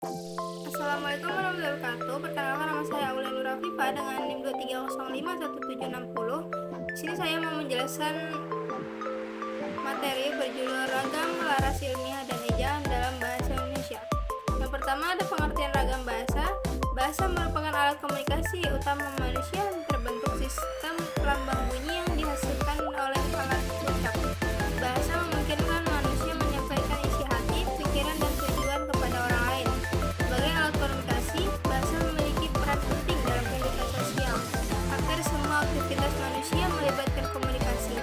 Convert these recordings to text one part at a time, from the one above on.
Assalamualaikum warahmatullahi wabarakatuh. Perkenalkan, nama saya Aulia Nurafifa dengan NIM 230511760. Di sini saya mau menjelaskan materi berjudul Ragam Laras Ilmiah dan Ejaan dalam Bahasa Indonesia. Yang pertama ada pengertian ragam bahasa. Bahasa merupakan alat komunikasi utama manusia yang terbentuk sistem lambang bunyi yang dihasilkan oleh alat ucap. Bahasa memungkinkan manusia menyampaikan isi hati, pikiran, dan tujuan kepada orang lain. Sebagai alat komunikasi, bahasa memiliki peran penting dalam kehidupan sosial. Hampir semua aktivitas manusia melibatkan komunikasi,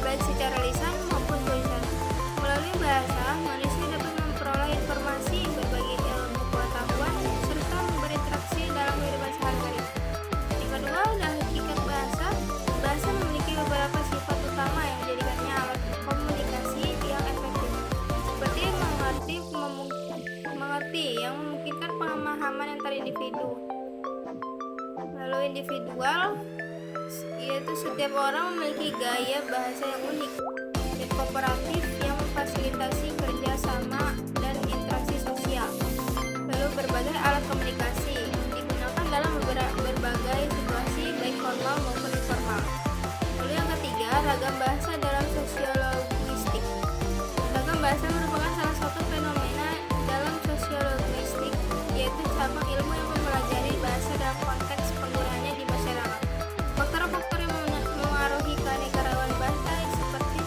baik secara lisan maupun tulisan. Melalui bahasa, manusia dapat memperoleh informasi, berbagi ilmu pengetahuan, serta berinteraksi dalam kehidupan sehari-hari. Yang kedua adalah hakikat bahasa. Bahasa memiliki beberapa sifat utama yang menjadikannya alat komunikasi yang efektif, seperti mengerti yang memungkinkan pemahaman antar individu. Lalu individual, yaitu setiap orang memiliki gaya bahasa yang unik, dan kooperatif yang memfasilitasi kerja sama dan interaksi sosial. Lalu berbagai alat komunikasi digunakan dalam berbagai situasi baik formal maupun informal. Lalu yang ketiga, ragam bahasa dalam sosiolinguistik. Ragam bahasa merupakan salah satu fenomena dalam sosiolinguistik, yaitu cabang ilmu yang mempelajari bahasa dalam konteks penggunaannya di masyarakat. Faktor-faktor yang memengaruhi keanekaragaman bahasa seperti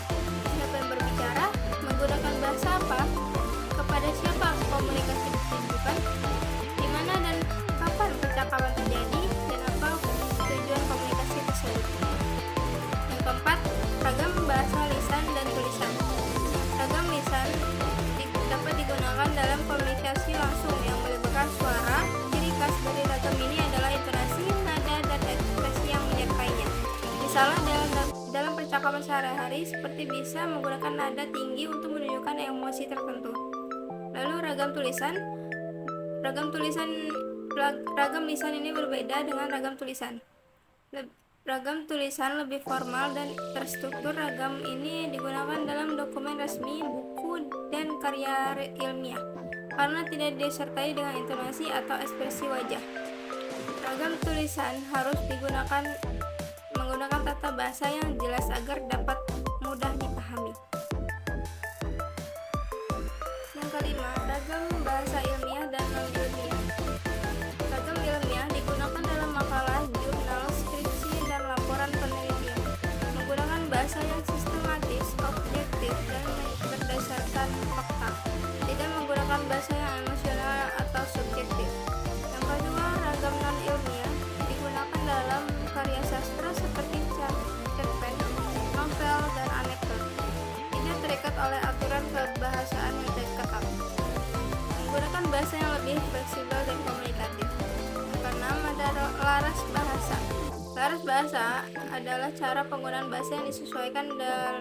siapa yang berbicara, menggunakan bahasa apa, kepada siapa komunikasi ditujukan, di mana dan kapan percakapan terjadi, dan apa tujuan komunikasi tersebut. Yang keempat, ragam bahasa lisan dan tulisan. Ragam lisan dapat digunakan dalam komunikasi langsung yang melibatkan suara. Ciri khas dari ragam ini adalah intonasi, nada, dan ekspresi yang menyertainya. Misalnya dalam percakapan sehari-hari seperti bisa menggunakan nada tinggi untuk menunjukkan emosi tertentu. Lalu ragam lisan ini berbeda dengan ragam tulisan. Ragam tulisan lebih formal dan terstruktur. Ragam ini digunakan dalam dokumen resmi, buku, dan karya ilmiah karena tidak disertai dengan intonasi atau ekspresi wajah. Ragam tulisan harus menggunakan tata bahasa yang jelas agar dapat mudah dipahami. Yang kelima, ragam bahasa ilmiah dan non-ilmiah. Ragam ilmiah digunakan dalam makalah, jurnal, skripsi, dan laporan penelitian. Menggunakan bahasa yang sistematis, objektif, dan berdasarkan fakta. Tidak menggunakan bahasa yang emosional atau subjektif. Yang kedua, ragam non-ilmiah digunakan dalam karya sastra seperti cerpen, novel, dan anekdot. Tidak terikat oleh aturan kebahasaan yang ketat. Menggunakan bahasa yang lebih fleksibel dan komunikatif. Yang keenam ada laras bahasa. Laras bahasa adalah cara penggunaan bahasa yang disesuaikan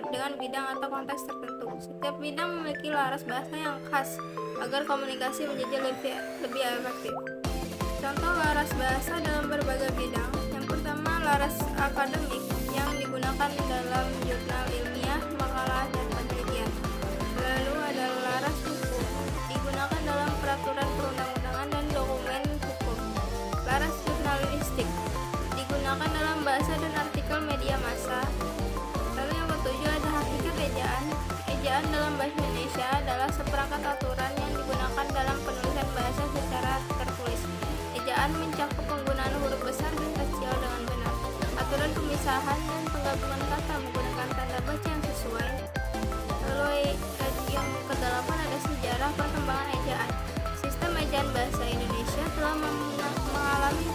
dengan bidang atau konteks tertentu. Setiap bidang memiliki laras bahasa yang khas agar komunikasi menjadi lebih efektif. Contoh laras bahasa dalam berbagai bidang. Yang pertama, laras akademik yang digunakan dalam jurnal ilmiah, makalah, dan penelitian. Lalu ada laras hukum, digunakan dalam peraturan perundang-undangan dan dokumen hukum. Laras jurnalistik, digunakan dalam bahasa dan artikel media massa. Lalu yang ketujuh ada hakikat ejaan. Ejaan dalam bahasa Indonesia adalah seperangkat aturan yang digunakan dalam penulisan bahasa secara tertulis. Ejaan mencakup penggunaan huruf besar dan kecil dengan benar, aturan pemisahan dan penggabungan kata menggunakan tanda baca yang sesuai. Lalu yang kedelapan ada sejarah perkembangan ejaan. Sistem ejaan bahasa Indonesia telah mengalami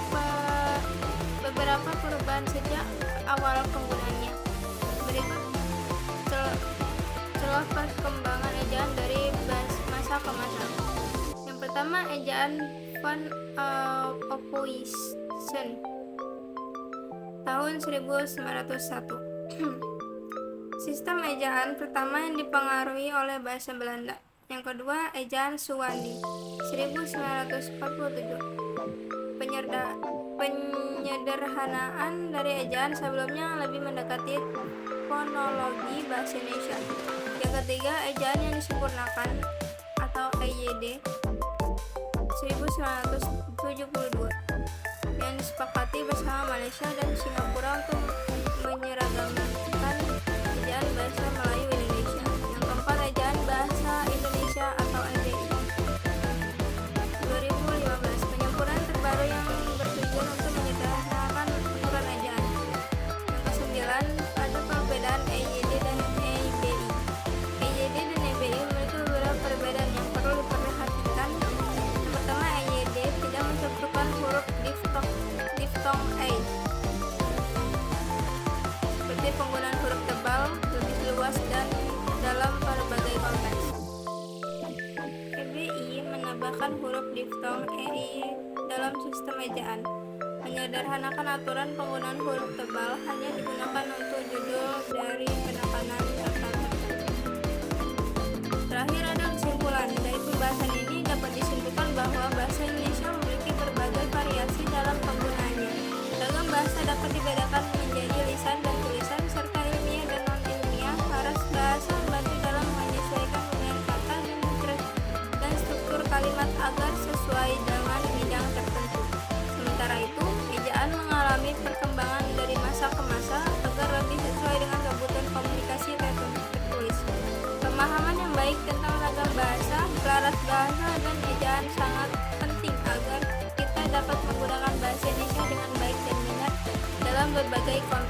beberapa perubahan sejak awal penggunaannya. Berikut celah perkembangan ejaan dari masa ke masa. Yang pertama, ejaan Van Ophuijsen tahun 1901. Sistem ejaan pertama yang dipengaruhi oleh bahasa Belanda. Yang kedua, ejaan Suwandi 1947. Penyederhanaan dari ejaan sebelumnya lebih mendekati fonologi bahasa Indonesia. Yang ketiga, ejaan yang disempurnakan atau EYD 1972 yang disepakati bersama Malaysia dan Singapura untuk menyeragamkan ejaan bahasa Melayu Indonesia. Yang keempat, ejaan bahasa Indonesia atau EBI. 2015, penyempurnaan terbaru yang bertujuan untuk menyederhanakan aturan ejaan. Yang kesembilan, ada perbedaan EYD dan EBI. EYD dan EBI memiliki beberapa perbedaan yang perlu diperhatikan. Yang pertama, EYD tidak mencampurkan huruf diftong A, seperti penggunaan huruf tebal lebih luas dan dalam berbagai konteks. EBI menambahkan huruf diftong EI dalam sistem ejaan, menyederhanakan aturan penggunaan huruf tebal hanya digunakan untuk judul dari penekanan kata tertentu. Terakhir ada kesimpulan. Dari pembahasan ini dapat disimpulkan bahwa bahasa Indonesia memiliki berbagai variasi dalam penggunaannya. Ragam bahasa dapat dibedakan menjadi lisan dan tulisan, serta ilmiah dan non-ilmiah. Paras bahasa membantu dalam menyesuaikan pemilihan kata dan struktur kalimat agar sesuai dengan bidang tertentu. Sementara itu, ejaan mengalami perkembangan dari masa ke masa agar lebih sesuai dengan kebutuhan komunikasi tertulis. Pemahaman yang baik tentang ragam bahasa, kelaras bahasa, dan ejaan sangat penting agar kita dapat menggunakan bahasa Indonesia dengan baik dan benar dalam berbagai konteks.